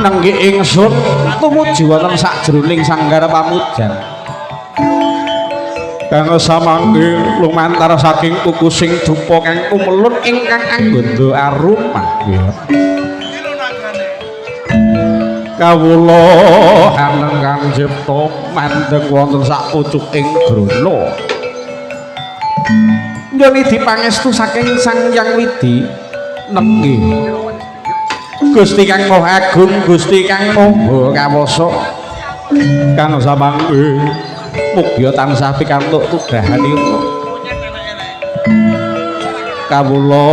nenggi ingsun tumuju wonten sajroning sanggar pamujan kang samangke lumantar saking kukusing dupa kang kumelun ingkang anggondo arumah kawula hanengan cipta mandeng wonten sak pucuking grana nyuwun dipangestu saking Sang Hyang Widi nenggi Gusti kang Maha Agung Gusti kang Maha Kawasa kang samangke mugia tansah pikantuk tugahanipun kawula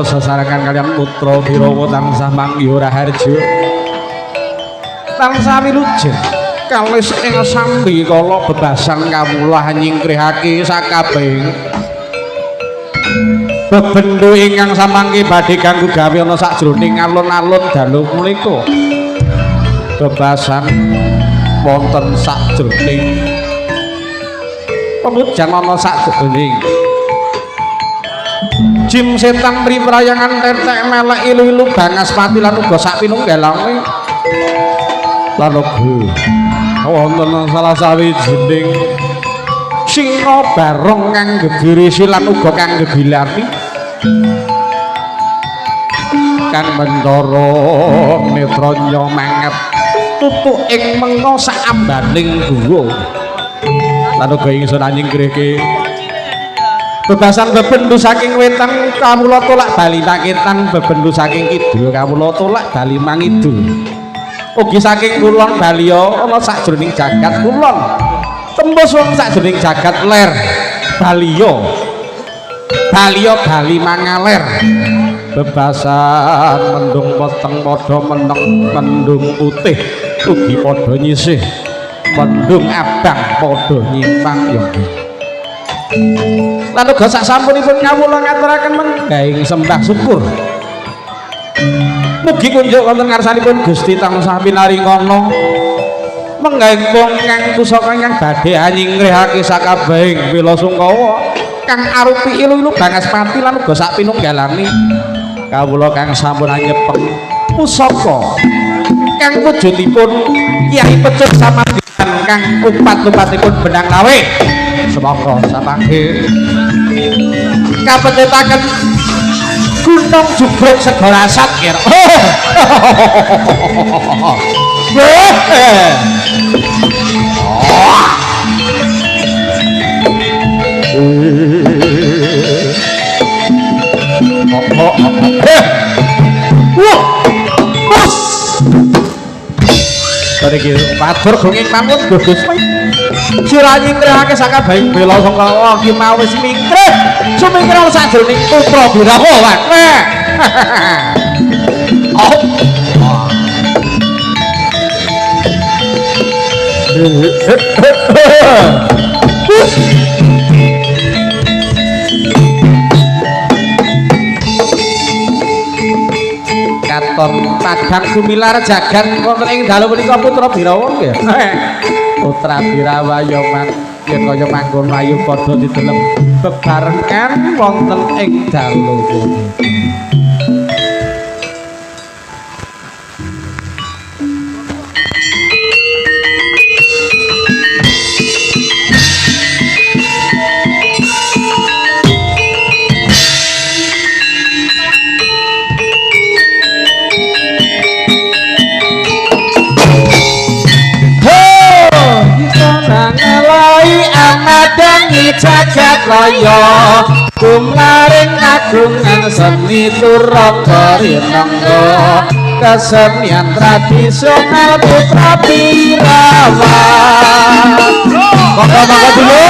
sesarengan kaliyan putra Birawa tansah manggiha raharja tansah wilujeng kalis ing sambi kala bebasan kawula nyingkrihake sakabehing bebendhu ingkang samangke badhe kanggo gawe ana sajroning alun-alun dalu punika bebasan wonten sajroning pemujan ana sajroning jim setan mriprayangan tetek melek ilu-ilu bangaspati lan uga sak pinunggalane lan uga wonten salah sawijining singa barong kang gegirisi lan uga kang gegilani kang Bendara Netranya manget tutuk ing menga sak ambaning guwa lan uga ingsun nyingkrihke bebasan bebendhu saking wetan kawula tolak bali paketan bebendhu saking kidul kawula tolak bali mangidul ugi saking kulon baliya ana sajroning jagat kulon tembus wong sajroning jagat ler baliya bali mangaler bebasan mendung weteng padha meneng mendung putih ugi padha nyisih mendung abang padha nyimpang ya lan uga sak sampunipun kawula ngaturaken menggahing sembah syukur mugi kunjuk wonten ngarsanipun Gusti tansah pinaringana menggahing wong kang pusaka kang badhe nyingkrihake sakabehing wila sungkawa kang arupi ilu-ilu bangaspati lan uga sak pinunggalane kawula kang sampun nyepeng pusaka kang wujudipun Kyai Pecut Samadhikan kang upat-upatipun Benang Lawe semoga samangke kapecetaken Gunung Jubruk Segara Satkir Iki matur gunging pamun Gugus sira nyingkrihake sakabehing bela sangka iki mau wis mingkrih sumingkrih sajroning putra Birawa katon padang gumilar jagat wonten ing dalu punika putra Birawa nggih putra Birawa ya yen kaya manggon ayu padha didelem bebarengan wonten ing dalu punika jagat raya kumlaring kagungan seni turaka rinengga kesenian tradisional putra Birawa monggo dulu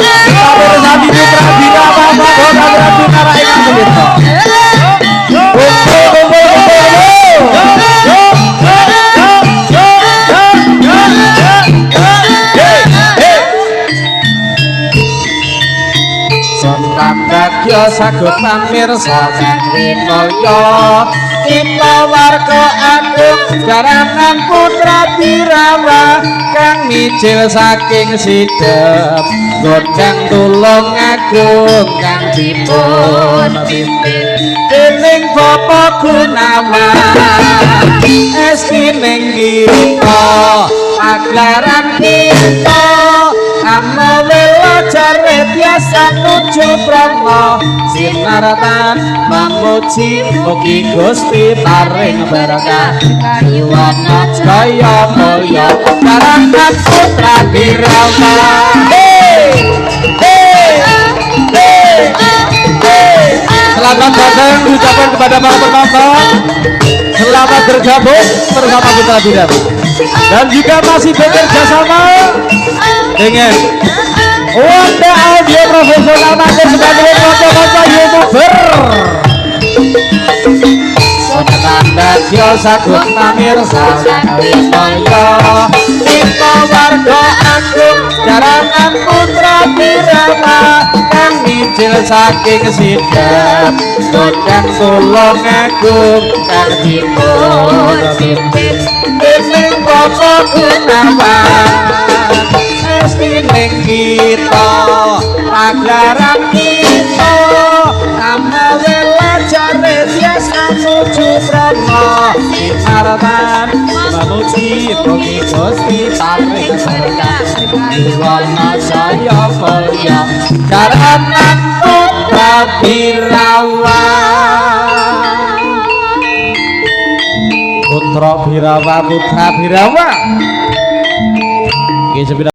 kita bersama putra Birawa monggo berarti narai kita Bagya sagut pamirsa kang winaya kita warga agung Jaranan putra Birawa kang micil saking sidep godang tulung agung kang dipun pimpin dening Bapa Gunawan eskining kita paglaran kita amawela jare biasa nuju Brahma sinaratan memuji mugi Gusti paring berkah kayuwana jaya mulya Jaranan putra Birawa selamat datang diucapkan kepada para penonton selamat bergabung bersama Putra Birawa dan juga masih bekerja sama dengan Wanda Audio Profesional Makin sebagai kocok-kocok YouTuber tanda kyo sagut pamirsa Wismaya kita warga agung Jaranan putra Birawa kang micil saking sidep godang tulung agung kang dipun pimpin dening Bapa Gunawan eskining kita paglaran kita amawela jare biasa nuju Brahma sinaratan memuji mugi Gusti paring berkah kayuwana jaya mulya Jaranan putra Birawa putra Birawa